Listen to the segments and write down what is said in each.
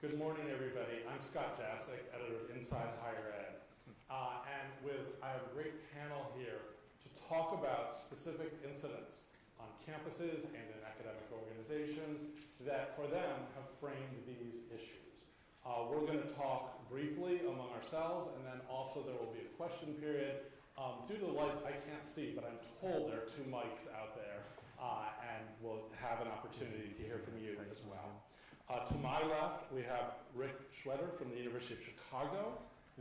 Good morning, everybody. I'm Scott Jaschik, editor of Inside Higher Ed. I have a great panel here to talk about specific incidents on campuses and in academic organizations that, for them, have framed these issues. We're going to talk briefly among ourselves, and then also there will be a question period. Due to the lights, I can't see, but I'm told there are 2 mics out there, and we'll have an opportunity to hear from you as well. To my left, we have Rick Shweder from the University of Chicago.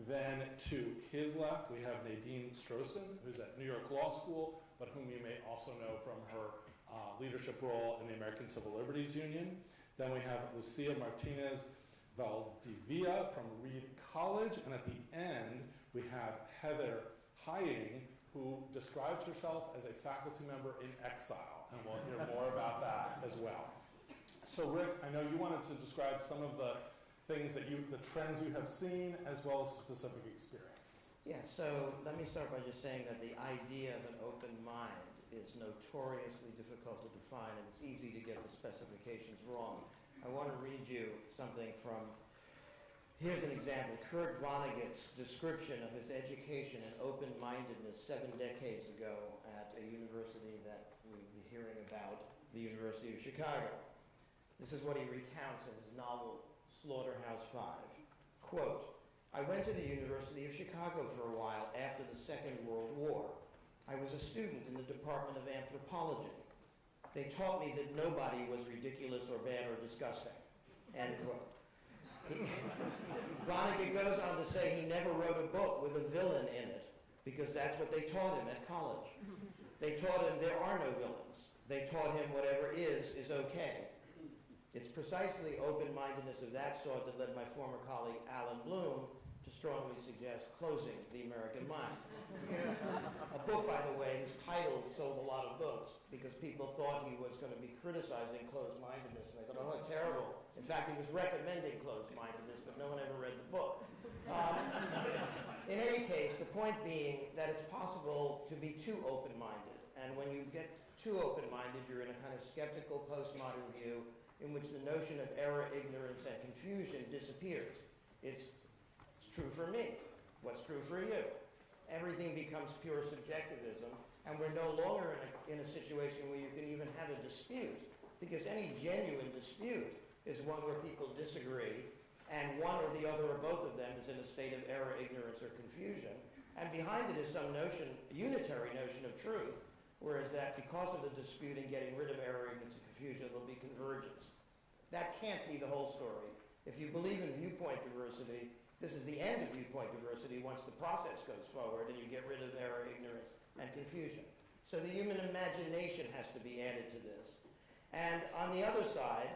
Then to his left, we have Nadine Strossen, who's at New York Law School, but whom you may also know from her leadership role in the American Civil Liberties Union. Then we have Lucía Martínez Valdivia from Reed College. And at the end, we have Heather Hying, who describes herself as a faculty member in exile. And we'll hear more about that as well. So Rick, I know you wanted to describe some of the things that the trends you have seen, as well as specific experience. Yeah, so let me start by just saying that the idea of an open mind is notoriously difficult to define, and it's easy to get the specifications wrong. I want to read you something from, here's an example, Kurt Vonnegut's description of his education and open-mindedness 7 decades ago at a university that we'll be hearing about, the University of Chicago. This is what he recounts in his novel, Slaughterhouse-Five. Quote, I went to the University of Chicago for a while after the Second World War. I was a student in the Department of Anthropology. They taught me that nobody was ridiculous or bad or disgusting. End quote. Vonnegut goes on to say he never wrote a book with a villain in it because that's what they taught him at college. They taught him there are no villains. They taught him whatever is okay. It's precisely open-mindedness of that sort that led my former colleague Alan Bloom to strongly suggest closing the American mind. A book, by the way, whose title sold a lot of books because people thought he was going to be criticizing closed-mindedness. And I thought, oh, terrible. In fact, he was recommending closed-mindedness, but no one ever read the book. In any case, the point being that it's possible to be too open-minded. And when you get too open-minded, you're in a kind of skeptical postmodern view in which the notion of error, ignorance, and confusion disappears. It's true for me. What's true for you? Everything becomes pure subjectivism, and we're no longer in a situation where you can even have a dispute, because any genuine dispute is one where people disagree, and one or the other or both of them is in a state of error, ignorance, or confusion, and behind it is some notion, a unitary notion of truth, whereas that because of the dispute and getting rid of error, ignorance, and confusion, there'll be convergence. That can't be the whole story. If you believe in viewpoint diversity, this is the end of viewpoint diversity once the process goes forward and you get rid of error, ignorance, and confusion. So the human imagination has to be added to this. And on the other side,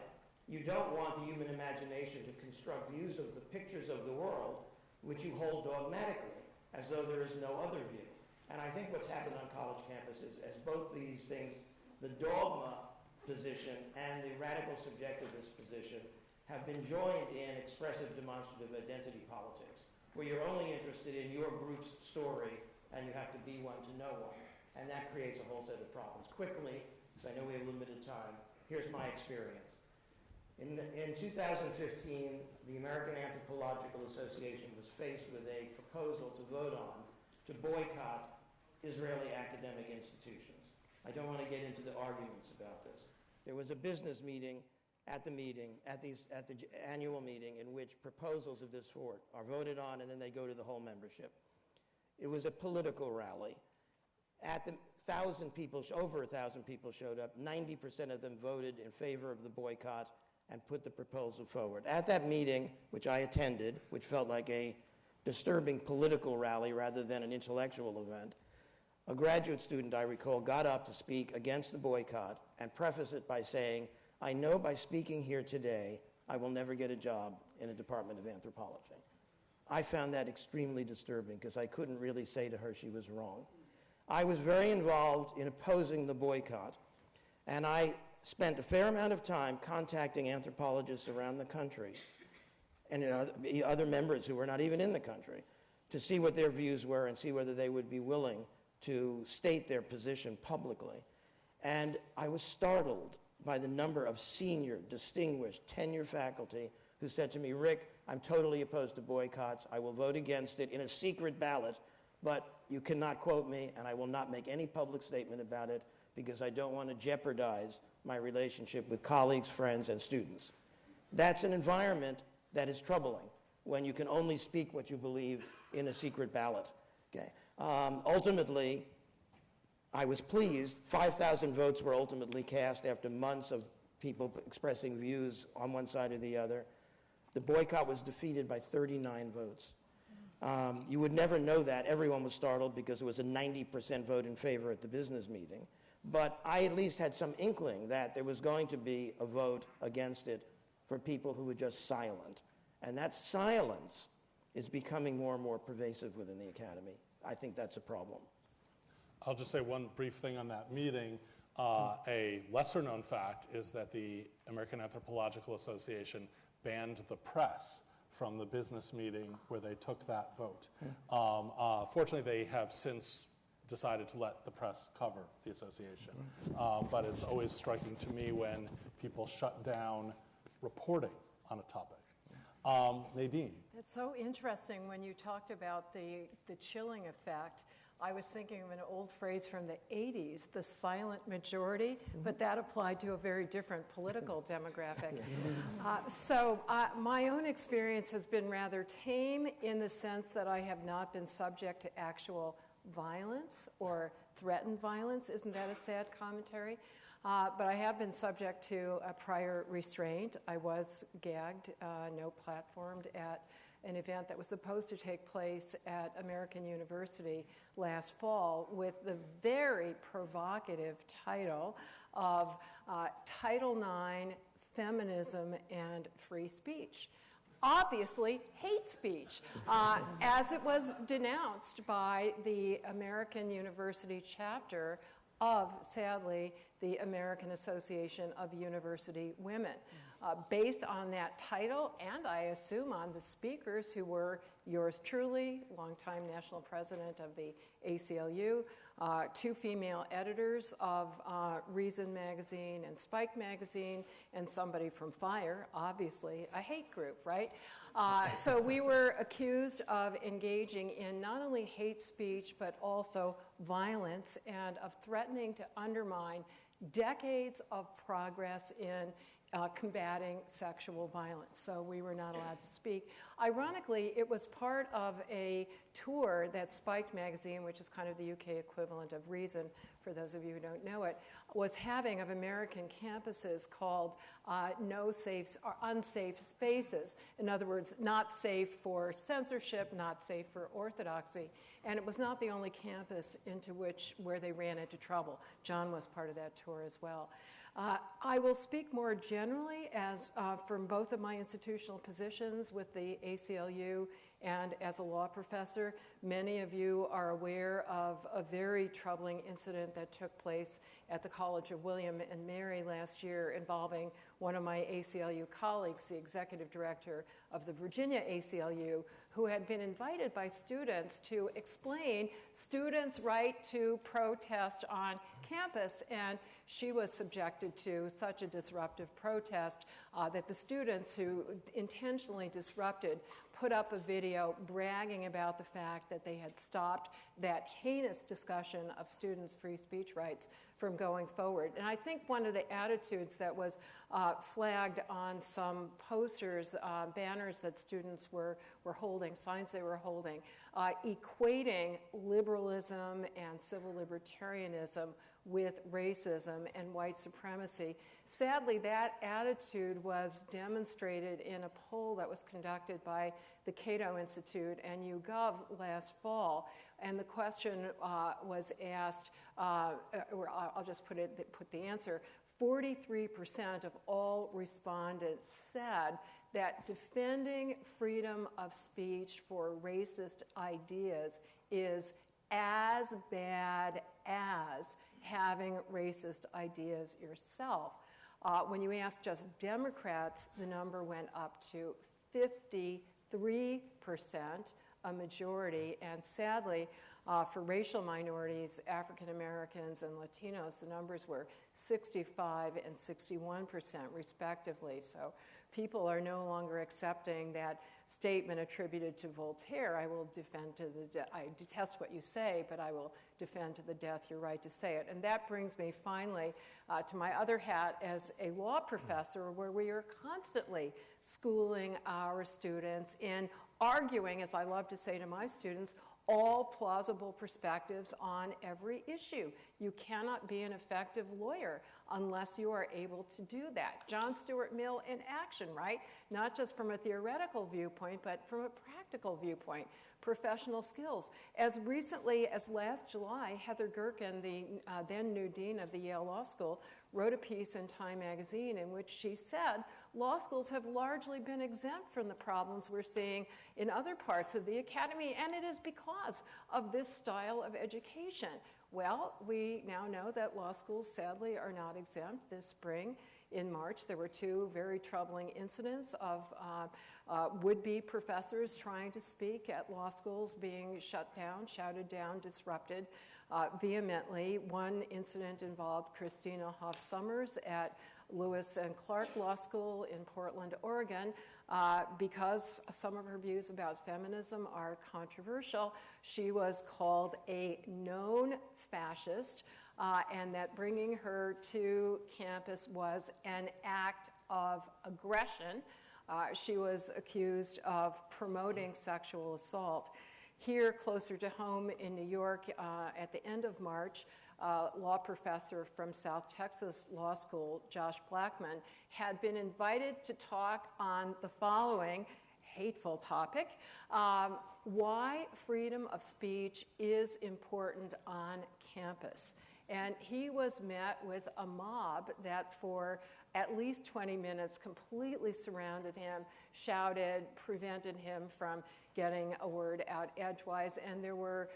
you don't want the human imagination to construct views of the pictures of the world which you hold dogmatically, as though there is no other view. And I think what's happened on college campuses, as both these things, the dogma position and the radical subjectivist position, have been joined in expressive demonstrative identity politics, where you're only interested in your group's story and you have to be one to know one. And that creates a whole set of problems. Quickly, because I know we have limited time, here's my experience. In 2015, the American Anthropological Association was faced with a proposal to vote on to boycott Israeli academic institutions. I don't want to get into the arguments about this. There was a business meeting at the annual meeting in which proposals of this sort are voted on and then they go to the whole membership. It was a political rally. Over 1,000 people showed up. 90% of them voted in favor of the boycott and put the proposal forward. At that meeting, which I attended, which felt like a disturbing political rally rather than an intellectual event, a graduate student, I recall, got up to speak against the boycott and preface it by saying, I know by speaking here today, I will never get a job in a department of anthropology. I found that extremely disturbing because I couldn't really say to her she was wrong. I was very involved in opposing the boycott, and I spent a fair amount of time contacting anthropologists around the country and other members who were not even in the country to see what their views were and see whether they would be willing to state their position publicly. And I was startled by the number of senior, distinguished, tenure faculty who said to me, Rick, I'm totally opposed to boycotts. I will vote against it in a secret ballot, but you cannot quote me, and I will not make any public statement about it because I don't want to jeopardize my relationship with colleagues, friends, and students. That's an environment that is troubling when you can only speak what you believe in a secret ballot. Okay. Ultimately, I was pleased. 5,000 votes were ultimately cast after months of people expressing views on one side or the other. The boycott was defeated by 39 votes. You would never know that. Everyone was startled because it was a 90% vote in favor at the business meeting. But I at least had some inkling that there was going to be a vote against it for people who were just silent. And that silence is becoming more and more pervasive within the academy. I think that's a problem. I'll just say one brief thing on that meeting. A lesser-known fact is that the American Anthropological Association banned the press from the business meeting where they took that vote. Fortunately, they have since decided to let the press cover the association. But it's always striking to me when people shut down reporting on a topic. Nadine. It's so interesting when you talked about the chilling effect. I was thinking of an old phrase from the 80s, the silent majority, but that applied to a very different political demographic. My own experience has been rather tame in the sense that I have not been subject to actual violence or threatened violence. Isn't that a sad commentary? But I have been subject to a prior restraint. I was gagged, no platformed at an event that was supposed to take place at American University last fall with the very provocative title of Title IX, Feminism and Free Speech. Obviously, hate speech, as it was denounced by the American University chapter of, sadly, the American Association of University Women. Based on that title, and I assume on the speakers who were yours truly, longtime national president of the ACLU, two female editors of Reason magazine and Spike magazine, and somebody from FIRE, obviously a hate group, right? So we were accused of engaging in not only hate speech, but also violence and of threatening to undermine decades of progress in combating sexual violence. So we were not allowed to speak. Ironically, it was part of a tour that Spike magazine, which is kind of the UK equivalent of Reason, for those of you who don't know it, was having of American campuses called No Safe or Unsafe Spaces. In other words, not safe for censorship, not safe for orthodoxy. And it was not the only campus where they ran into trouble. John was part of that tour as well. I will speak more generally as from both of my institutional positions with the ACLU and as a law professor. Many of you are aware of a very troubling incident that took place at the College of William and Mary last year involving one of my ACLU colleagues, the executive director of the Virginia ACLU, who had been invited by students to explain students' right to protest on campus. And she was subjected to such a disruptive protest that the students who intentionally disrupted put up a video bragging about the fact that they had stopped that heinous discussion of students' free speech rights from going forward. And I think one of the attitudes that was flagged on some posters, banners that students were holding, signs they were holding, equating liberalism and civil libertarianism with racism and white supremacy. Sadly, that attitude was demonstrated in a poll that was conducted by the Cato Institute and YouGov last fall. And the question was asked, or I'll just put the answer, 43% of all respondents said that defending freedom of speech for racist ideas is as bad as having racist ideas yourself. When you ask just Democrats, the number went up to 53%, a majority, and sadly, for racial minorities, African Americans and Latinos, the numbers were 65 and 61% respectively. So people are no longer accepting that statement attributed to Voltaire, I will defend to the death, I detest what you say, but I will defend to the death your right to say it. And that brings me finally to my other hat as a law professor, where we are constantly schooling our students in arguing, as I love to say to my students, all plausible perspectives on every issue. You cannot be an effective lawyer unless you are able to do that. John Stuart Mill in action, right? Not just from a theoretical viewpoint, but from a practical viewpoint. Professional skills. As recently as last July, Heather Gerken, the then new dean of the Yale Law School, wrote a piece in Time magazine in which she said law schools have largely been exempt from the problems we're seeing in other parts of the academy, and it is because of this style of education. Well, we now know that law schools sadly are not exempt. This spring, in March, there were two very troubling incidents of would-be professors trying to speak at law schools being shut down, shouted down, disrupted vehemently. One incident involved Christina Hoff Summers at Lewis and Clark Law School in Portland, Oregon. Because some of her views about feminism are controversial, she was called a known fascist, and that bringing her to campus was an act of aggression. She was accused of promoting sexual assault. Here, closer to home in New York, at the end of March, law professor from South Texas Law School, Josh Blackman, had been invited to talk on the following hateful topic: why freedom of speech is important on campus. And he was met with a mob that for at least 20 minutes completely surrounded him, shouted, prevented him from getting a word out edgewise. And there were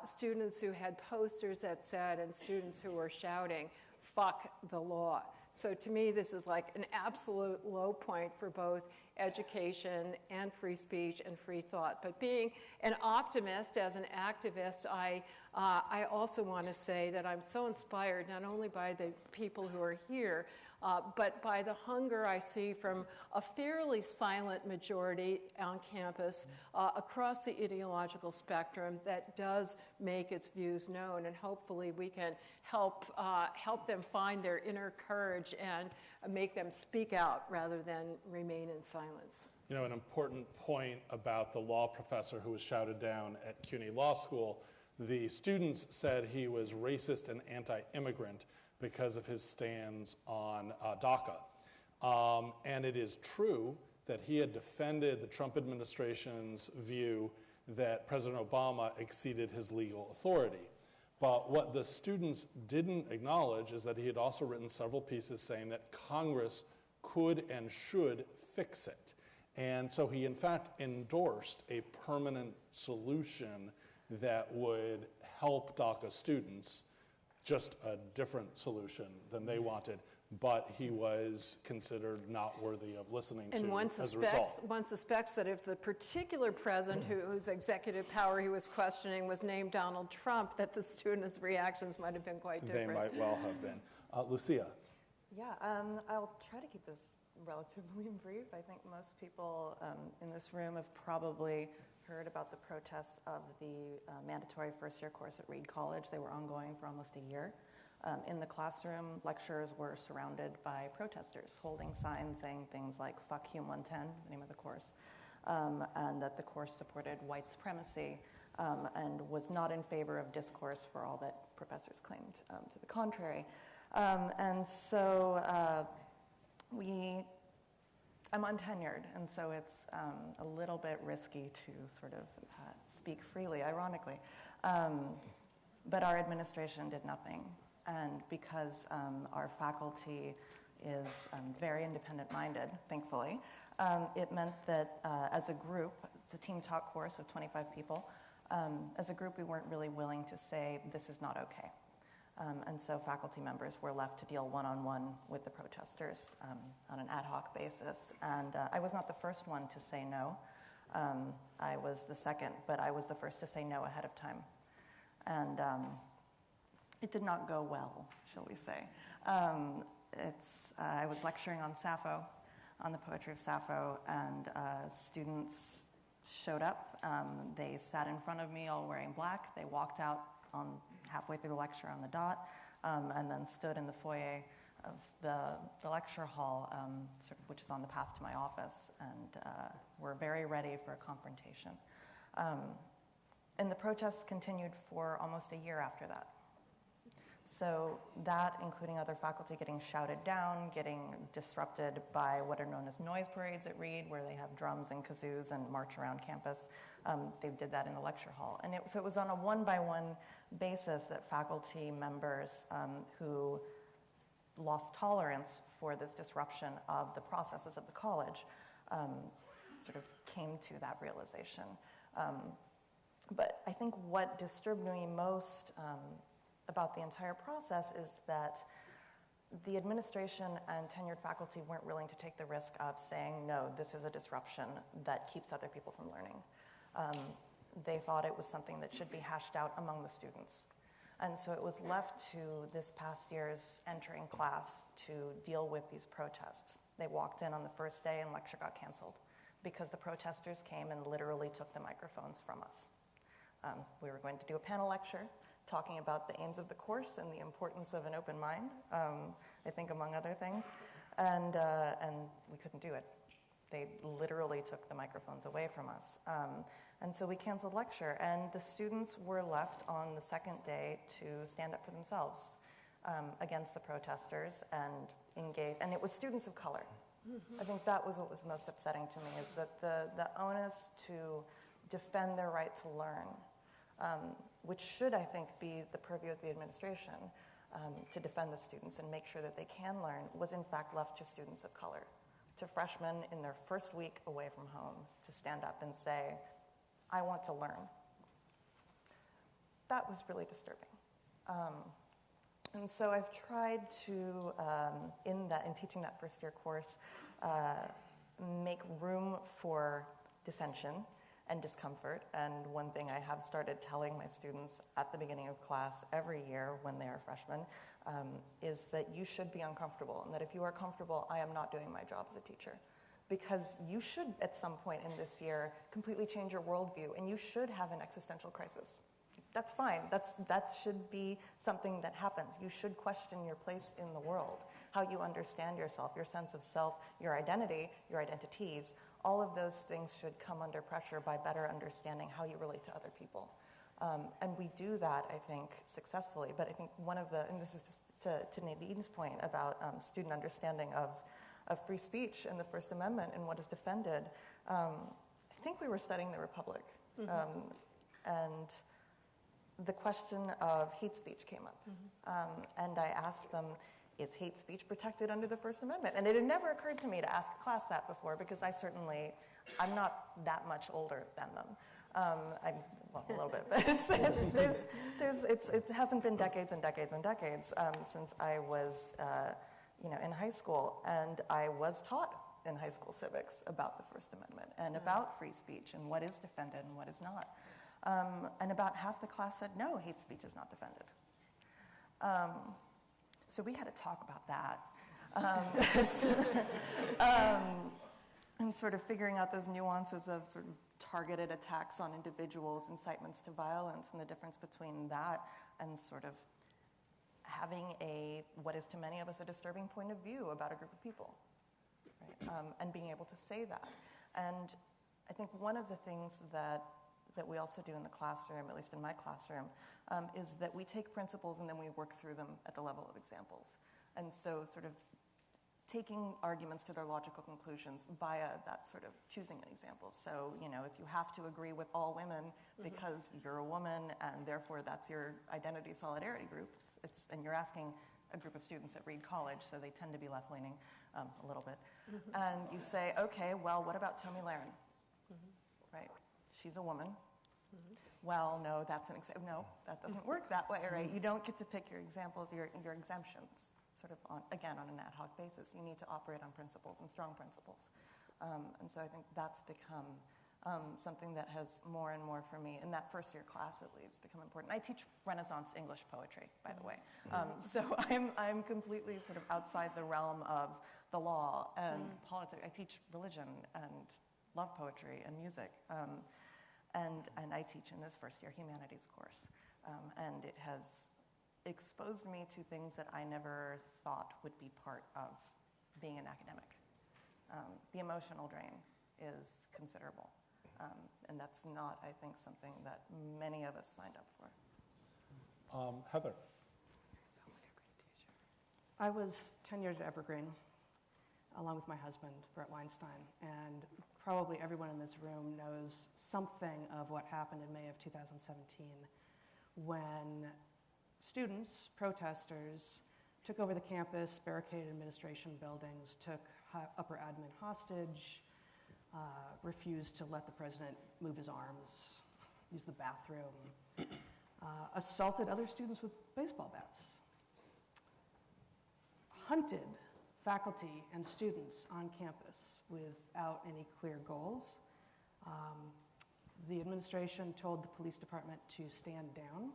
students who had posters that said, and students who were shouting, "Fuck the law." So to me, this is like an absolute low point for both education and free speech and free thought. But being an optimist as an activist, I also want to say that I'm so inspired not only by the people who are here, but by the hunger I see from a fairly silent majority on campus across the ideological spectrum that does make its views known, and hopefully we can help them find their inner courage and make them speak out rather than remain in silence. You know, an important point about the law professor who was shouted down at CUNY Law School, the students said he was racist and anti-immigrant because of his stands on DACA. And it is true that he had defended the Trump administration's view that President Obama exceeded his legal authority. But what the students didn't acknowledge is that he had also written several pieces saying that Congress could and should fix it. And so he, in fact, endorsed a permanent solution that would help DACA students, just a different solution than they wanted, but he was considered not worthy of listening to as a result. One suspects that if the particular president whose executive power he was questioning was named Donald Trump, that the students' reactions might have been quite different. They might well have been. Lucía. Yeah, I'll try to keep this relatively brief. I think most people in this room have probably heard about the protests of the mandatory first-year course at Reed College. They were ongoing for almost a year. In the classroom, lecturers were surrounded by protesters holding signs saying things like "Fuck Hume 110," the name of the course, and that the course supported white supremacy and was not in favor of discourse for all that professors claimed to the contrary. And so I'm untenured, and so it's a little bit risky to sort of speak freely, ironically. But our administration did nothing. And because our faculty is very independent-minded, thankfully, it meant that as a group, it's a team talk course of 25 people, as a group we weren't really willing to say, this is not okay. And so faculty members were left to deal one-on-one with the protesters on an ad hoc basis. And I was not the first one to say no. I was the second, but I was the first to say no ahead of time. And it did not go well, shall we say. I was lecturing on Sappho, on the poetry of Sappho, and students showed up. They sat in front of me all wearing black. They walked out halfway through the lecture on the dot, and then stood in the foyer of the lecture hall, which is on the path to my office, and were very ready for a confrontation. And the protests continued for almost a year after that. So that, including other faculty getting shouted down, getting disrupted by what are known as noise parades at Reed, where they have drums and kazoos and march around campus. They did that in the lecture hall. And so it was on a one-by-one basis that faculty members who lost tolerance for this disruption of the processes of the college sort of came to that realization. But I think what disturbed me most about the entire process is that the administration and tenured faculty weren't willing to take the risk of saying, no, this is a disruption that keeps other people from learning. They thought it was something that should be hashed out among the students. And so it was left to this past year's entering class to deal with these protests. They walked in on the first day and lecture got canceled because the protesters came and literally took the microphones from us. We were going to do a panel lecture talking about the aims of the course and the importance of an open mind, I think among other things, and we couldn't do it. They literally took the microphones away from us. And so we canceled lecture, and the students were left on the second day to stand up for themselves against the protesters and engage, and it was students of color. I think that was what was most upsetting to me, is that the onus to defend their right to learn, which should, I think, be the purview of the administration, to defend the students and make sure that they can learn, was in fact left to students of color, to freshmen in their first week away from home, to stand up and say, I want to learn. That was really disturbing. And so I've tried to, in teaching that first year course, make room for dissension and discomfort. And one thing I have started telling my students at the beginning of class every year when they are freshmen is that you should be uncomfortable, and that if you are comfortable, I am not doing my job as a teacher. Because you should, at some point in this year, completely change your worldview, and you should have an existential crisis. That's fine. That should be something that happens. You should question your place in the world, how you understand yourself, your sense of self, your identity, your identities. All of those things should come under pressure by better understanding how you relate to other people. And we do that, I think, successfully. But I think and this is just to Nadine's point about student understanding of free speech and the First Amendment and what is defended, I think we were studying the Republic. And the question of hate speech came up. And I asked them, is hate speech protected under the First Amendment? And it had never occurred to me to ask a class that before, because I'm not that much older than them. Well, a little bit, but it hasn't been decades and decades and decades since I was in high school, and I was taught in high school civics about the First Amendment and about free speech and what is defended and what is not. And about half the class said, no, hate speech is not defended. So we had to talk about that. And sort of figuring out those nuances of sort of targeted attacks on individuals, incitements to violence, and the difference between that and sort of having what is to many of us a disturbing point of view about a group of people, right? And being able to say that. And I think one of the things that we also do in the classroom, at least in my classroom, is that we take principles and then we work through them at the level of examples. And so sort of taking arguments to their logical conclusions via that sort of choosing an example. So, if you have to agree with all women because you're a woman and therefore that's your identity solidarity group, and you're asking a group of students at Reed College, so they tend to be left-leaning a little bit, and you say, okay, well, what about Tomi Lahren? Right? She's a woman. Well, no, that's no, that doesn't work that way, right? You don't get to pick your examples, your exemptions, sort of on an ad hoc basis. You need to operate on principles and strong principles. And so I think that's become something that has more and more for me, in that first year class at least, become important. I teach Renaissance English poetry, by the way. So I'm completely sort of outside the realm of the law and politics. I teach religion and love poetry and music. And I teach in this first year humanities course. And it has exposed me to things that I never thought would be part of being an academic. The emotional drain is considerable. And that's not, I think, something that many of us signed up for. Heather. I was tenured at Evergreen, along with my husband, Brett Weinstein, and probably everyone in this room knows something of what happened in May of 2017 when students, protesters, took over the campus, barricaded administration buildings, took upper admin hostage, refused to let the president move his arms, use the bathroom, assaulted other students with baseball bats, hunted faculty and students on campus without any clear goals. The administration told the police department to stand down,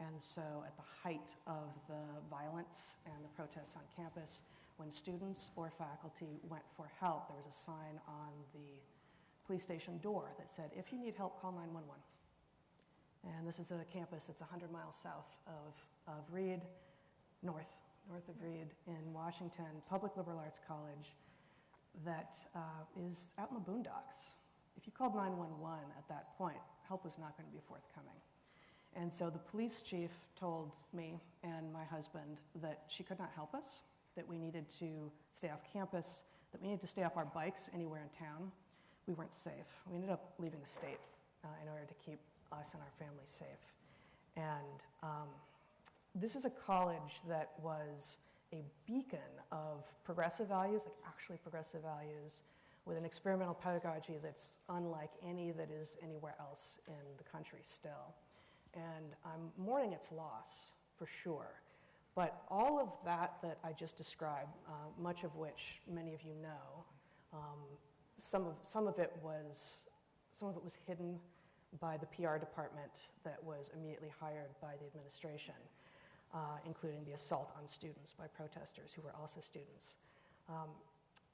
and so at the height of the violence and the protests on campus, when students or faculty went for help, there was a sign on the police station door that said, "If you need help, call 911." And this is a campus that's 100 miles south of Reed, north of Reed in Washington, public liberal arts college that is out in the boondocks. If you called 911 at that point, help was not going to be forthcoming. And so the police chief told me and my husband that she could not help us, that we needed to stay off campus, that we needed to stay off our bikes anywhere in town. We weren't safe. We ended up leaving the state in order to keep us and our families safe. And this is a college that was a beacon of progressive values, like actually progressive values, with an experimental pedagogy that's unlike any that is anywhere else in the country still. And I'm mourning its loss, for sure. But all of that I just described, much of which many of you know, some of it was hidden by the PR department that was immediately hired by the administration, including the assault on students by protesters who were also students.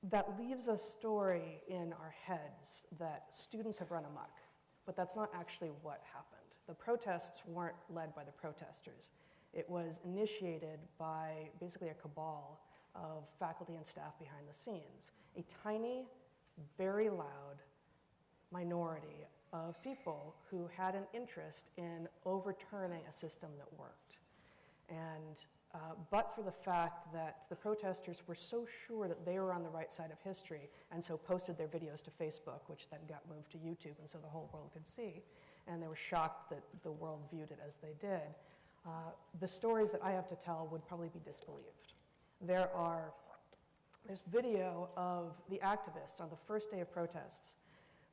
That leaves a story in our heads that students have run amok, but that's not actually what happened. The protests weren't led by the protesters. It was initiated by basically a cabal of faculty and staff behind the scenes, a tiny, very loud minority of people who had an interest in overturning a system that worked. And but for the fact that the protesters were so sure that they were on the right side of history and so posted their videos to Facebook, which then got moved to YouTube and so the whole world could see, and they were shocked that the world viewed it as they did, the stories that I have to tell would probably be disbelieved. There's video of the activists on the first day of protests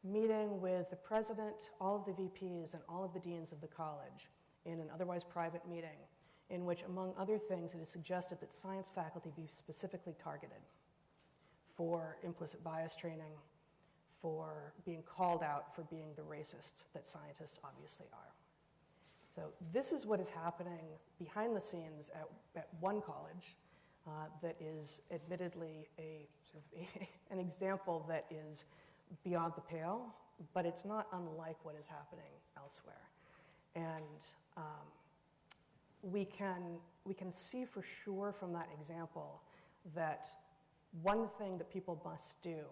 meeting with the president, all of the VPs, and all of the deans of the college in an otherwise private meeting in which, among other things, it is suggested that science faculty be specifically targeted for implicit bias training, for being called out for being the racists that scientists obviously are. So this is what is happening behind the scenes at one college that is admittedly an example that is beyond the pale, but it's not unlike what is happening elsewhere. And we can see for sure from that example that one thing that people must do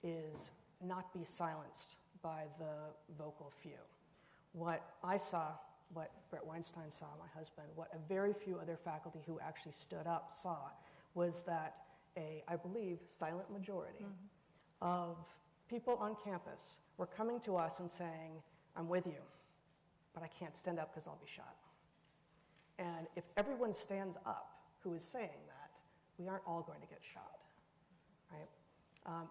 is not be silenced by the vocal few. What I saw, what Brett Weinstein saw, my husband, what a very few other faculty who actually stood up saw was that I believe, silent majority of people on campus were coming to us and saying, "I'm with you, but I can't stand up because I'll be shot." And if everyone stands up who is saying that, we aren't all going to get shot, right?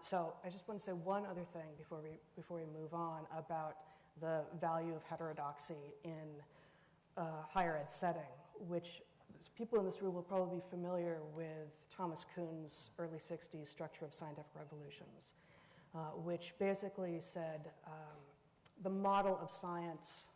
So I just want to say one other thing before we move on about the value of heterodoxy in a higher ed setting, which people in this room will probably be familiar with Thomas Kuhn's early 60s Structure of Scientific Revolutions, which basically said the model of science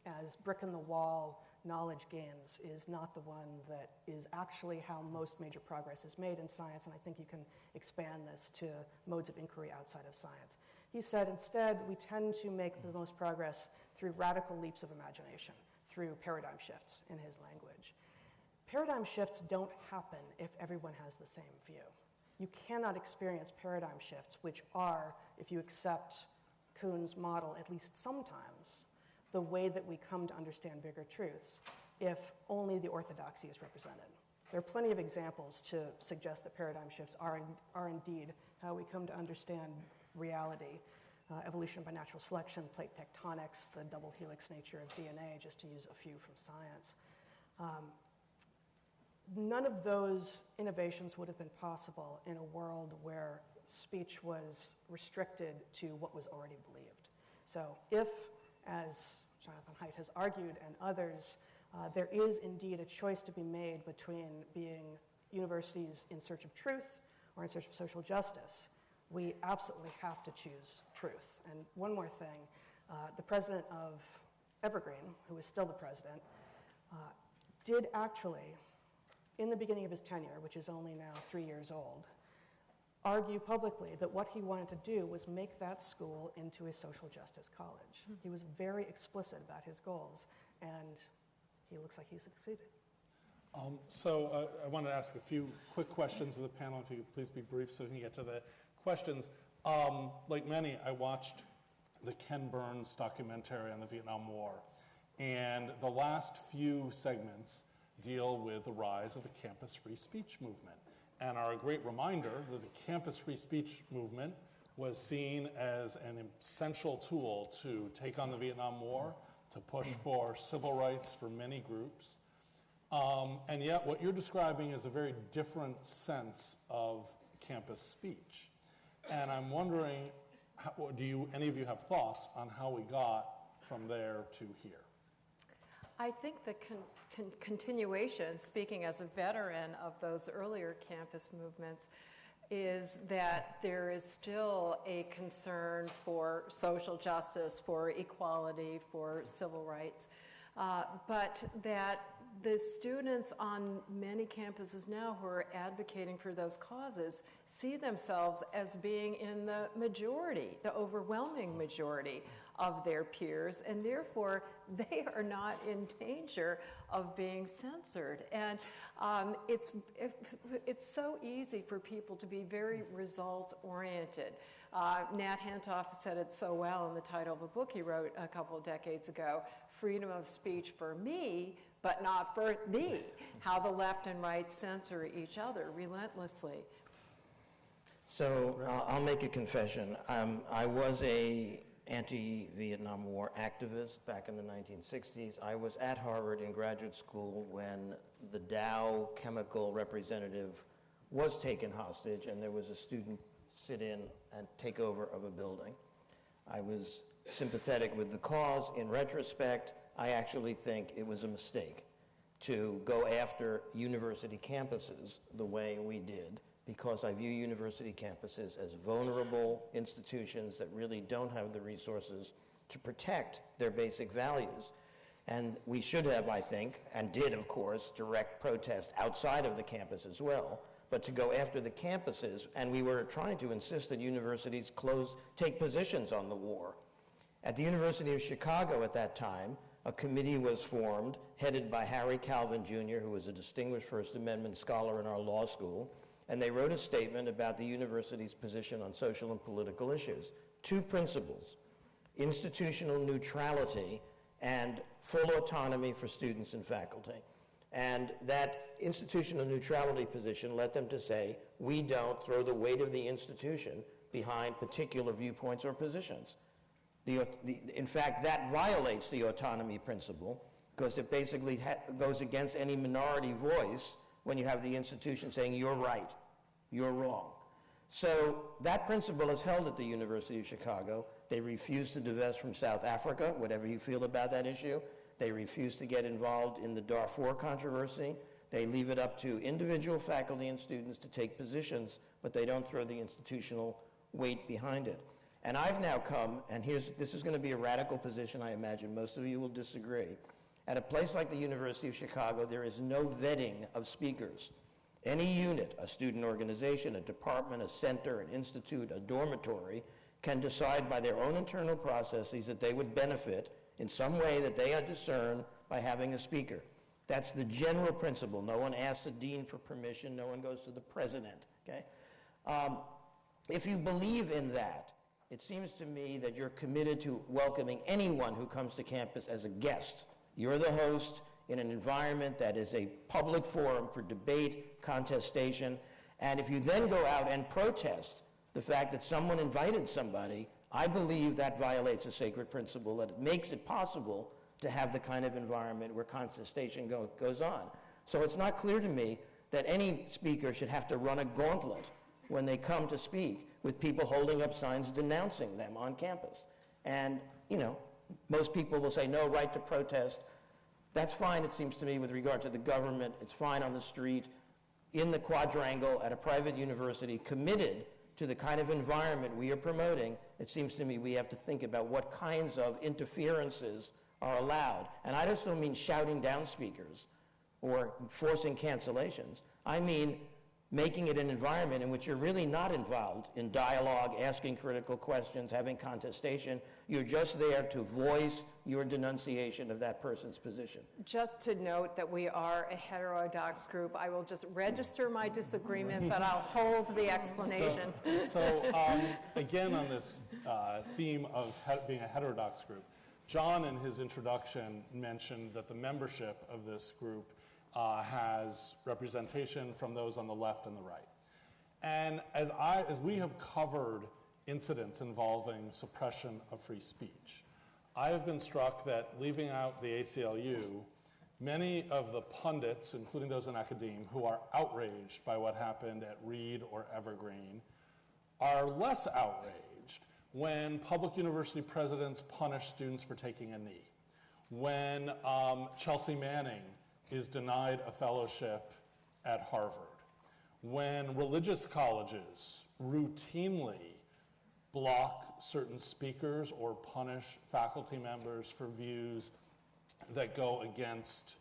as brick in the wall, knowledge gains is not the one that is actually how most major progress is made in science, and I think you can expand this to modes of inquiry outside of science. He said, instead, we tend to make the most progress through radical leaps of imagination, through paradigm shifts, in his language. Paradigm shifts don't happen if everyone has the same view. You cannot experience paradigm shifts, which are, if you accept Kuhn's model, at least sometimes, the way that we come to understand bigger truths, if only the orthodoxy is represented. There are plenty of examples to suggest that paradigm shifts are indeed how we come to understand reality. Evolution by natural selection, plate tectonics, the double helix nature of DNA, just to use a few from science. None of those innovations would have been possible in a world where speech was restricted to what was already believed. So if, as Jonathan Haidt has argued and others, there is indeed a choice to be made between being universities in search of truth or in search of social justice, we absolutely have to choose truth. And one more thing, the president of Evergreen, who is still the president, did actually, in the beginning of his tenure, which is only now 3 years old, argue publicly that what he wanted to do was make that school into a social justice college. He was very explicit about his goals, and he looks like he succeeded. So I wanted to ask a few quick questions of the panel, if you could please be brief so we can get to the questions. Like many, I watched the Ken Burns documentary on the Vietnam War, and the last few segments deal with the rise of the campus free speech movement, and are a great reminder that the campus free speech movement was seen as an essential tool to take on the Vietnam War, to push for civil rights for many groups. And yet what you're describing is a very different sense of campus speech. And I'm wondering, any of you have thoughts on how we got from there to here? I think the continuation, speaking as a veteran of those earlier campus movements, is that there is still a concern for social justice, for equality, for civil rights, but that the students on many campuses now who are advocating for those causes see themselves as being in the majority, the overwhelming majority of their peers, and therefore they are not in danger of being censored. And it's so easy for people to be very results-oriented. Nat Hentoff said it so well in the title of a book he wrote a couple of decades ago, Freedom of Speech for Me, but not for thee, how the left and right censor each other relentlessly. So I'll make a confession. I was a anti-Vietnam War activist back in the 1960s. I was at Harvard in graduate school when the Dow chemical representative was taken hostage and there was a student sit-in and takeover of a building. I was sympathetic with the cause. In retrospect, I actually think it was a mistake to go after university campuses the way we did, because I view university campuses as vulnerable institutions that really don't have the resources to protect their basic values. And we should have, I think, and did, of course, direct protest outside of the campus as well, but to go after the campuses, and we were trying to insist that universities take positions on the war. At the University of Chicago at that time, a committee was formed, headed by Harry Calvin Jr., who was a distinguished First Amendment scholar in our law school, and they wrote a statement about the university's position on social and political issues. 2 principles: institutional neutrality and full autonomy for students and faculty. And that institutional neutrality position led them to say, we don't throw the weight of the institution behind particular viewpoints or positions. In fact, that violates the autonomy principle, because it basically goes against any minority voice when you have the institution saying, you're right, you're wrong. So that principle is held at the University of Chicago. They refuse to divest from South Africa, whatever you feel about that issue. They refuse to get involved in the Darfur controversy. They leave it up to individual faculty and students to take positions, but they don't throw the institutional weight behind it. And I've now come, and this is going to be a radical position, I imagine most of you will disagree, At a place like the University of Chicago, there is no vetting of speakers. Any unit, a student organization, a department, a center, an institute, a dormitory, can decide by their own internal processes that they would benefit in some way that they discern by having a speaker. That's the general principle. No one asks the dean for permission. No one goes to the president, okay? If you believe in that, it seems to me that you're committed to welcoming anyone who comes to campus as a guest. You're the host in an environment that is a public forum for debate, contestation, and if you then go out and protest the fact that someone invited somebody, I believe that violates a sacred principle, that it makes it possible to have the kind of environment where contestation goes on. So it's not clear to me that any speaker should have to run a gauntlet when they come to speak with people holding up signs denouncing them on campus. And, you know, most people will say, no, right to protest. That's fine, it seems to me, with regard to the government. It's fine on the street, in the quadrangle, at a private university, committed to the kind of environment we are promoting. It seems to me we have to think about what kinds of interferences are allowed. And I just don't mean shouting down speakers or forcing cancellations. I mean making it an environment in which you're really not involved in dialogue, asking critical questions, having contestation. You're just there to voice your denunciation of that person's position. Just to note that we are a heterodox group, I will just register my disagreement, but I'll hold the explanation. So again, on this theme of being a heterodox group, John in his introduction mentioned that the membership of this group has representation from those on the left and the right. And as we have covered incidents involving suppression of free speech, I have been struck that, leaving out the ACLU, many of the pundits, including those in academia, who are outraged by what happened at Reed or Evergreen, are less outraged when public university presidents punish students for taking a knee, when Chelsea Manning is denied a fellowship at Harvard, when religious colleges routinely block certain speakers or punish faculty members for views that go against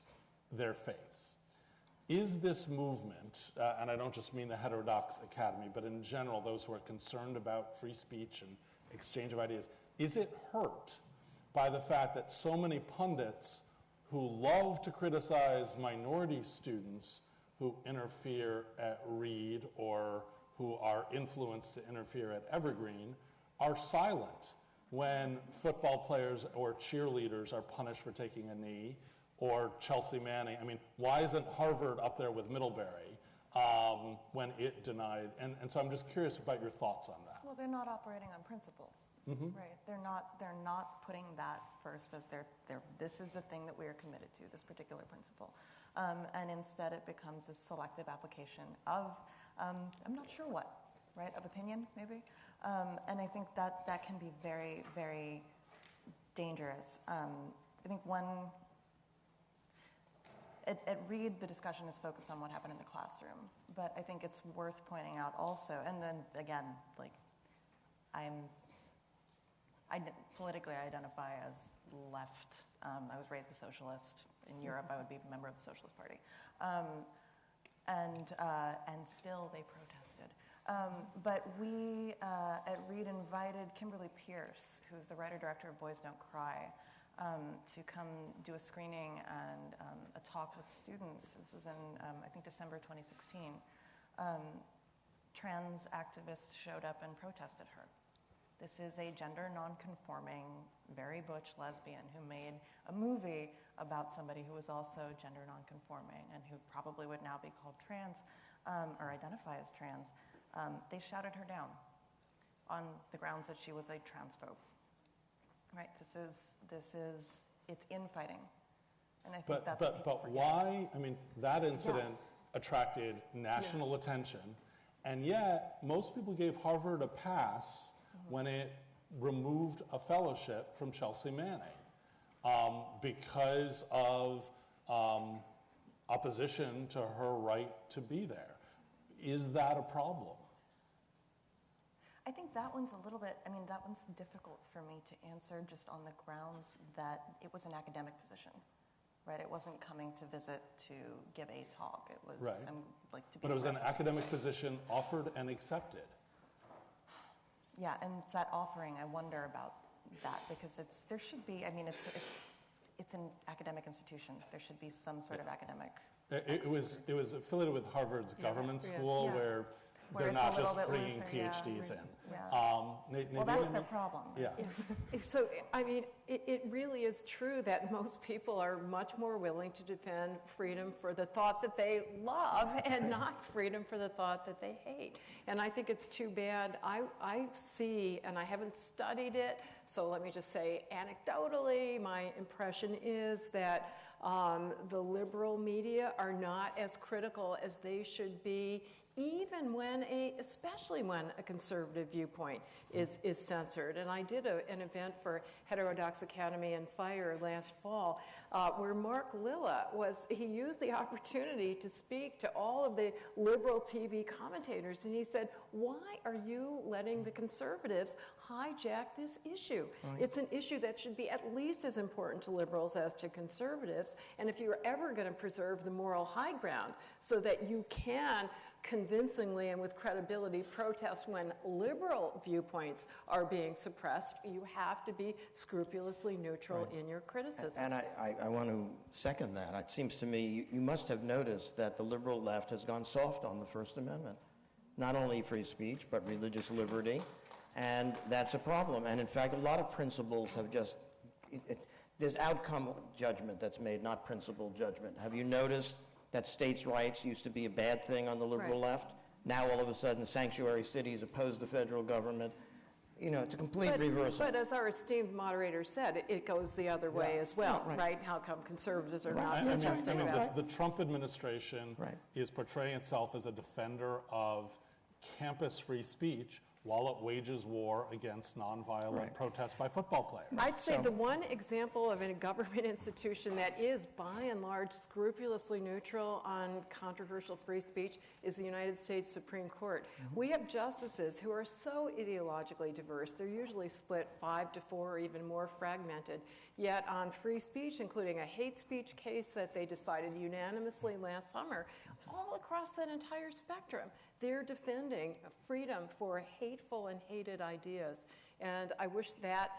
their faiths. Is this movement, and I don't just mean the Heterodox Academy, but in general those who are concerned about free speech and exchange of ideas, is it hurt by the fact that so many pundits who love to criticize minority students who interfere at Reed or who are influenced to interfere at Evergreen are silent when football players or cheerleaders are punished for taking a knee, or Chelsea Manning? I mean, why isn't Harvard up there with Middlebury when it denied? And so I'm just curious about your thoughts on that. Well, they're not operating on principles, right? They're not putting that first as this is the thing that we are committed to, this particular principle. And instead it becomes a selective application of, I'm not sure what, right, of opinion, maybe? And I think that can be very, very dangerous. I think at Reed, the discussion is focused on what happened in the classroom, but I think it's worth pointing out also, and then again, like, I politically identify as left. I was raised a socialist. In Europe, I would be a member of the Socialist Party. And still they protested. But we at Reed invited Kimberly Pierce, who's the writer-director of Boys Don't Cry, to come do a screening and a talk with students. This was in, I think, December 2016. Trans activists showed up and protested her. This is a gender non-conforming, very butch lesbian who made a movie about somebody who was also gender non-conforming and who probably would now be called trans or identify as trans. They shouted her down on the grounds that she was a transphobe. Right? It's infighting. And I think that's what people forget. Why? I mean, that incident attracted national attention, and yet most people gave Harvard a pass when it removed a fellowship from Chelsea Manning because of opposition to her right to be there. Is that a problem? I think that one's a little bit, that one's difficult for me to answer just on the grounds that it was an academic position, right? It wasn't coming to visit to give a talk. It was Right. like to be. But it was an present. academic position offered and accepted. Yeah, and it's that offering. I wonder about that because there should be. I mean, it's an academic institution. There should be some sort of academic. It was affiliated with Harvard's government school Yeah. where they're it's not a little just bit bringing looser, yeah, PhDs in. yeah. Well, that's their problem. Yeah. So, I mean, it really is true that most people are much more willing to defend freedom for the thought that they love and not freedom for the thought that they hate. And I think it's too bad. I see, and I haven't studied it, so let me just say anecdotally, my impression is that the liberal media are not as critical as they should be, even especially when a conservative viewpoint is censored. And I did an event for Heterodox Academy and Fire last fall where Mark Lilla he used the opportunity to speak to all of the liberal TV commentators, and he said, why are you letting the conservatives hijack this issue? Right. It's an issue that should be at least as important to liberals as to conservatives, and if you're ever going to preserve the moral high ground so that you can convincingly and with credibility protest when liberal viewpoints are being suppressed, you have to be scrupulously neutral in your criticism. And I want to second that. It seems to me you must have noticed that the liberal left has gone soft on the First Amendment. Not only free speech, but religious liberty. And that's a problem. And in fact, a lot of principles have just, there's outcome judgment that's made, not principle judgment. Have you noticed that states' rights used to be a bad thing on the liberal left? Now all of a sudden sanctuary cities oppose the federal government. You know, it's a complete reversal. But as our esteemed moderator said, it goes the other way as well, right? How come conservatives are not protesting about it? The Trump administration is portraying itself as a defender of campus free speech while it wages war against nonviolent protests by football players. I'd say the one example of a government institution that is, by and large, scrupulously neutral on controversial free speech is the United States Supreme Court. Mm-hmm. We have justices who are so ideologically diverse. They're usually split 5 to 4 or even more fragmented. Yet on free speech, including a hate speech case that they decided unanimously last summer, all across that entire spectrum, they're defending freedom for hateful and hated ideas. And I wish that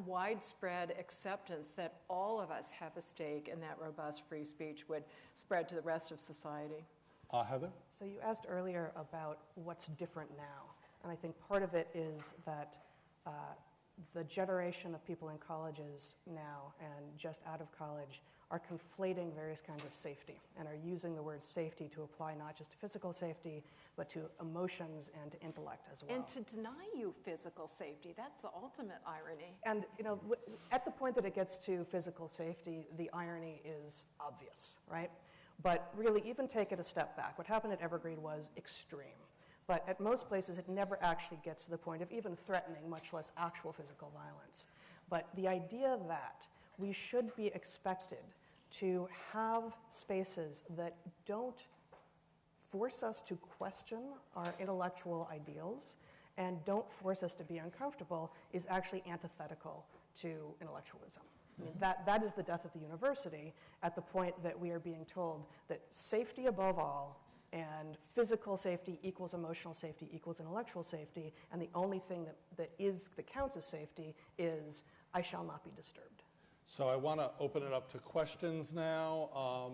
widespread acceptance that all of us have a stake in that robust free speech would spread to the rest of society. Heather? So you asked earlier about what's different now. And I think part of it is that the generation of people in colleges now and just out of college are conflating various kinds of safety and are using the word safety to apply not just to physical safety, but to emotions and to intellect as well. And to deny you physical safety, that's the ultimate irony. And you know, at the point that it gets to physical safety, the irony is obvious, right? But really, even take it a step back. What happened at Evergreen was extreme. But at most places, it never actually gets to the point of even threatening, much less actual physical violence. But the idea that we should be expected to have spaces that don't force us to question our intellectual ideals and don't force us to be uncomfortable is actually antithetical to intellectualism. I mean, that is the death of the university at the point that we are being told that safety above all and physical safety equals emotional safety equals intellectual safety, and the only thing that counts as safety is I shall not be disturbed. So I want to open it up to questions now,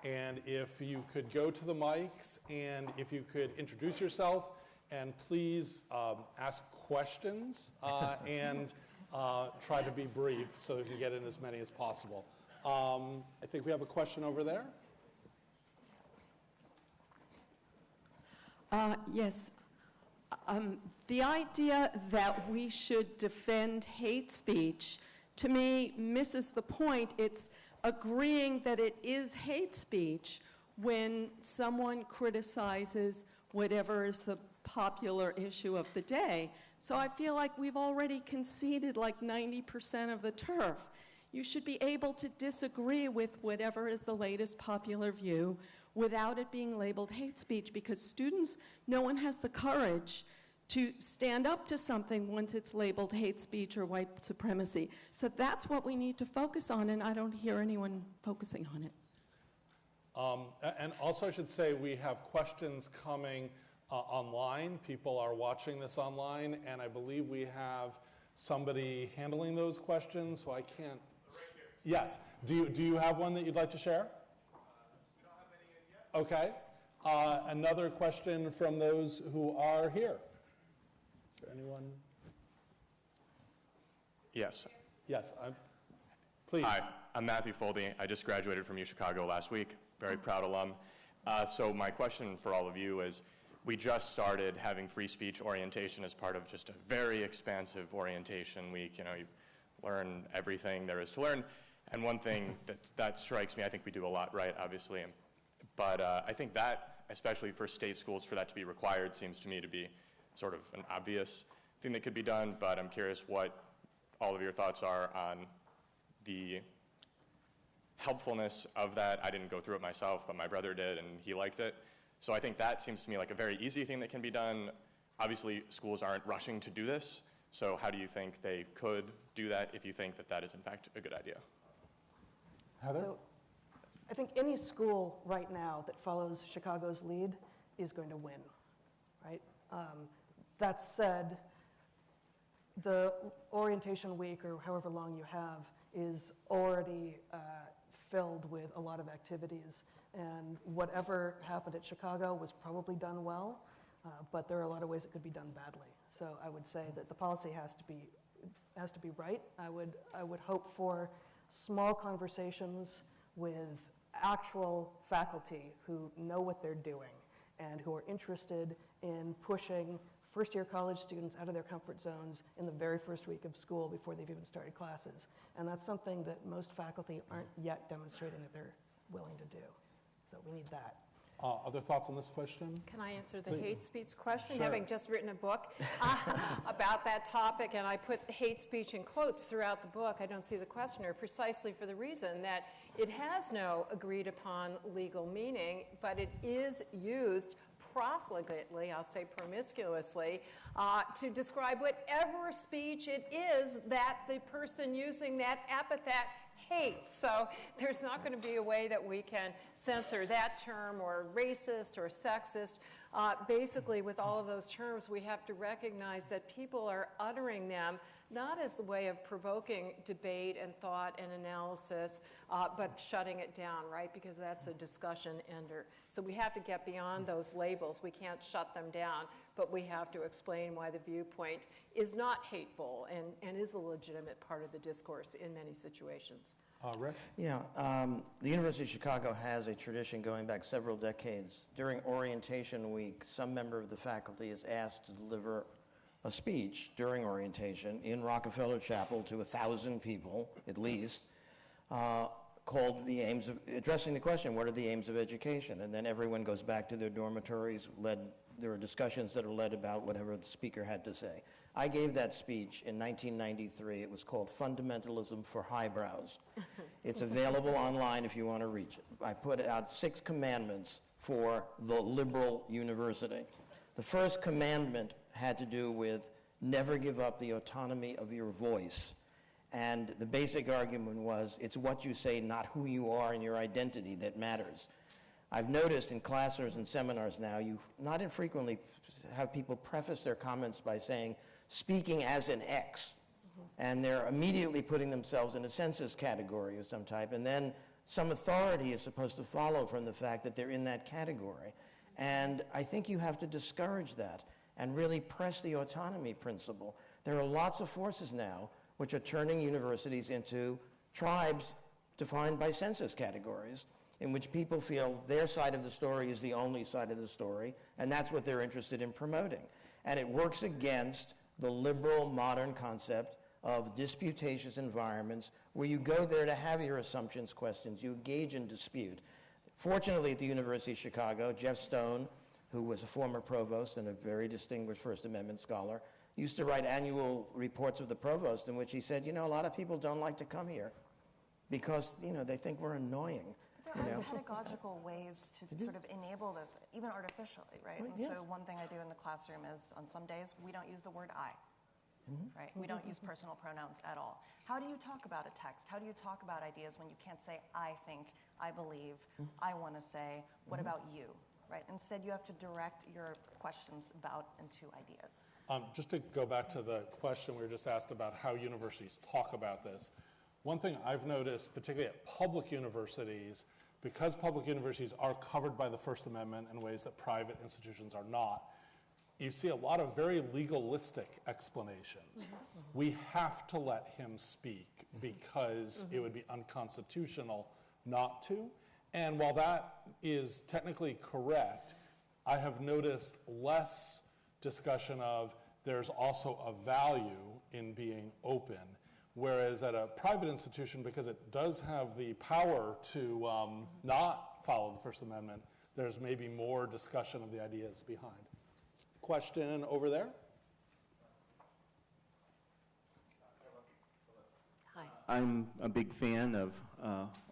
and if you could go to the mics, and if you could introduce yourself, and please ask questions, and try to be brief so we can get in as many as possible. I think we have a question over there. Yes. The idea that we should defend hate speech, to me, misses the point. It's agreeing that it is hate speech when someone criticizes whatever is the popular issue of the day. So I feel like we've already conceded like 90% of the turf. You should be able to disagree with whatever is the latest popular view without it being labeled hate speech, because students, no one has the courage to stand up to something once it's labeled hate speech or white supremacy. So that's what we need to focus on, and I don't hear anyone focusing on it. And also I should say we have questions coming online. People are watching this online, and I believe we have somebody handling those questions, so I can't. Right here. Yes. Do you have one that you'd like to share? We don't have any in yet. Okay. Another question from those who are here. Is there anyone? Yes. Yes. Please. Hi, I'm Matthew Foldy. I just graduated from UChicago last week. Very proud alum. So my question for all of you is, we just started having free speech orientation as part of just a very expansive orientation week. You know, you learn everything there is to learn. And one thing that strikes me, I think we do a lot right, obviously. But I think that, especially for state schools, for that to be required seems to me to be sort of an obvious thing that could be done. But I'm curious what all of your thoughts are on the helpfulness of that. I didn't go through it myself, but my brother did, and he liked it. So I think that seems to me like a very easy thing that can be done. Obviously, schools aren't rushing to do this. So how do you think they could do that if you think that that is, in fact, a good idea? Heather? So I think any school right now that follows Chicago's lead is going to win, right? That said, the orientation week, or however long you have, is already filled with a lot of activities. And whatever happened at Chicago was probably done well, but there are a lot of ways it could be done badly. So I would say that the policy has to be right. I would hope for small conversations with actual faculty who know what they're doing and who are interested in pushing first-year college students out of their comfort zones in the very first week of school before they've even started classes. And that's something that most faculty aren't yet demonstrating that they're willing to do. So we need that. Other thoughts on this question? Can I answer the Please. hate speech question? Sure. Having just written a book about that topic, and I put hate speech in quotes throughout the book. I don't see the questioner, precisely for the reason that it has no agreed upon legal meaning, but it is used profligately, I'll say promiscuously, to describe whatever speech it is that the person using that epithet hates. So there's not going to be a way that we can censor that term, or racist or sexist. Basically, with all of those terms, we have to recognize that people are uttering them not as the way of provoking debate and thought and analysis, but shutting it down, right? Because that's a discussion ender. So we have to get beyond those labels. We can't shut them down, but we have to explain why the viewpoint is not hateful and is a legitimate part of the discourse in many situations. Rick? Yeah, the University of Chicago has a tradition going back several decades. During orientation week, some member of the faculty is asked to deliver a speech during orientation in Rockefeller Chapel to 1,000 people, at least, called the aims of, addressing the question, what are the aims of education? And then everyone goes back to their dormitories, there are discussions that are led about whatever the speaker had to say. I gave that speech in 1993. It was called Fundamentalism for Highbrows. It's available online if you want to reach it. I put out 6 commandments for the liberal university. The first commandment had to do with never give up the autonomy of your voice. And the basic argument was, it's what you say, not who you are and your identity that matters. I've noticed in classes and seminars now, you not infrequently have people preface their comments by saying, speaking as an X. And they're immediately putting themselves in a census category of some type. And then some authority is supposed to follow from the fact that they're in that category. And I think you have to discourage that and really press the autonomy principle. There are lots of forces now which are turning universities into tribes defined by census categories, in which people feel their side of the story is the only side of the story, and that's what they're interested in promoting. And it works against the liberal modern concept of disputatious environments where you go there to have your assumptions questions, you engage in dispute. Fortunately, at the University of Chicago, Jeff Stone, who was a former provost and a very distinguished First Amendment scholar, used to write annual reports of the provost in which he said, you know, a lot of people don't like to come here because, you know, they think we're annoying. There are pedagogical ways to sort of enable this, even artificially, right? And yes. so one thing I do in the classroom is on some days we don't use the word I, right? We don't use personal pronouns at all. How do you talk about a text? How do you talk about ideas when you can't say I think, I believe, I want to say, what about you, right? Instead, you have to direct your questions about and to ideas. Just to go back to the question we were just asked about how universities talk about this, one thing I've noticed, particularly at public universities, because public universities are covered by the First Amendment in ways that private institutions are not, you see a lot of very legalistic explanations. We have to let him speak because it would be unconstitutional not to. And while that is technically correct, I have noticed less discussion of there's also a value in being open. Whereas at a private institution, because it does have the power to not follow the First Amendment, there's maybe more discussion of the ideas behind. Question over there? Hi. I'm a big fan of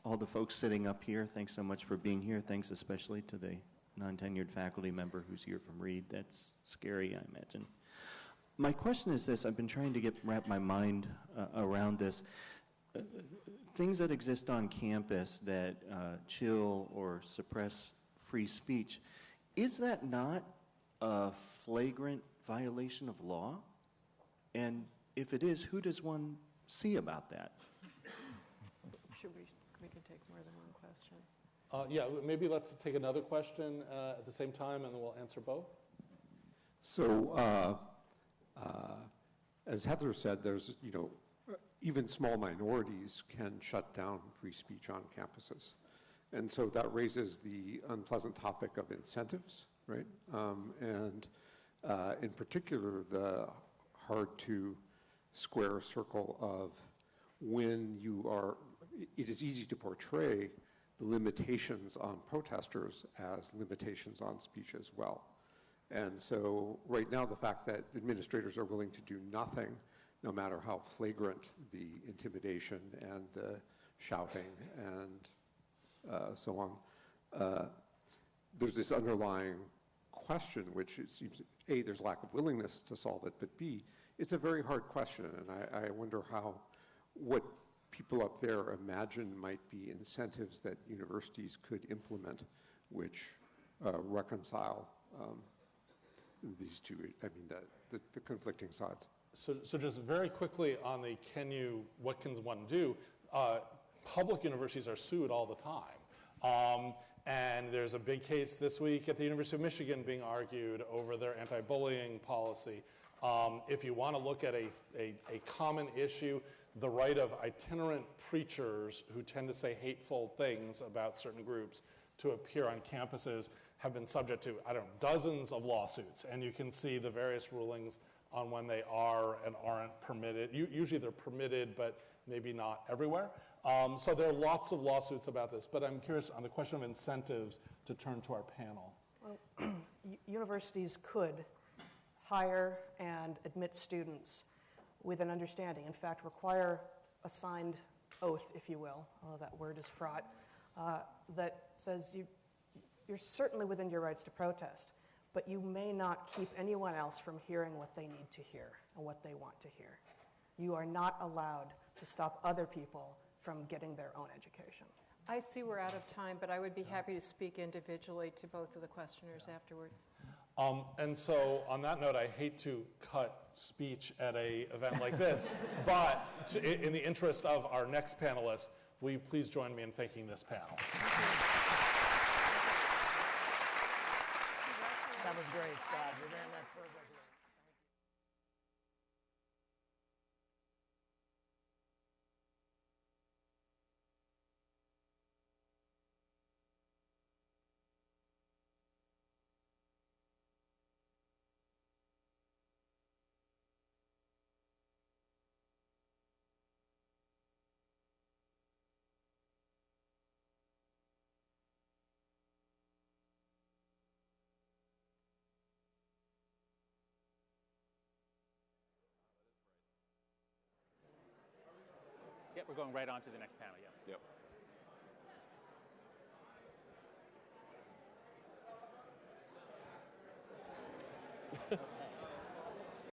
all the folks sitting up here. Thanks so much for being here. Thanks especially to the non-tenured faculty member who's here from Reed. That's scary, I imagine. My question is this. I've been trying to wrap my mind around this. Things that exist on campus that chill or suppress free speech, is that not a flagrant violation of law? And if it is, who does one see about that? We can take more than one question. Yeah, maybe let's take another question at the same time, and then we'll answer both. So, as Heather said, there's, even small minorities can shut down free speech on campuses. And so that raises the unpleasant topic of incentives, right? And in particular, the hard to square circle of when it is easy to portray the limitations on protesters as limitations on speech as well. And so right now, the fact that administrators are willing to do nothing, no matter how flagrant the intimidation and the shouting and so on, there's this underlying question, which it seems, A, there's lack of willingness to solve it, but B, it's a very hard question, and I wonder what people up there imagine might be incentives that universities could implement which reconcile these two, the conflicting sides. So just very quickly on the what can one do? Public universities are sued all the time. And there's a big case this week at the University of Michigan being argued over their anti-bullying policy. If you want to look at a common issue, the right of itinerant preachers who tend to say hateful things about certain groups to appear on campuses have been subject to, dozens of lawsuits. And you can see the various rulings on when they are and aren't permitted. Usually they're permitted, but maybe not everywhere. So there are lots of lawsuits about this. But I'm curious on the question of incentives to turn to our panel. Well, universities could hire and admit students with an understanding. In fact, require a signed oath, if you will, although that word is fraught, that says you're certainly within your rights to protest, but you may not keep anyone else from hearing what they need to hear and what they want to hear. You are not allowed to stop other people from getting their own education. I see we're out of time, but I would be happy to speak individually to both of the questioners afterward. And so on that note, I hate to cut speech at an event like this, but in the interest of our next panelist, will you please join me in thanking this panel? That was great, Scott. You're very much perfect. Yeah, we're going right on to the next panel, yeah. Yep.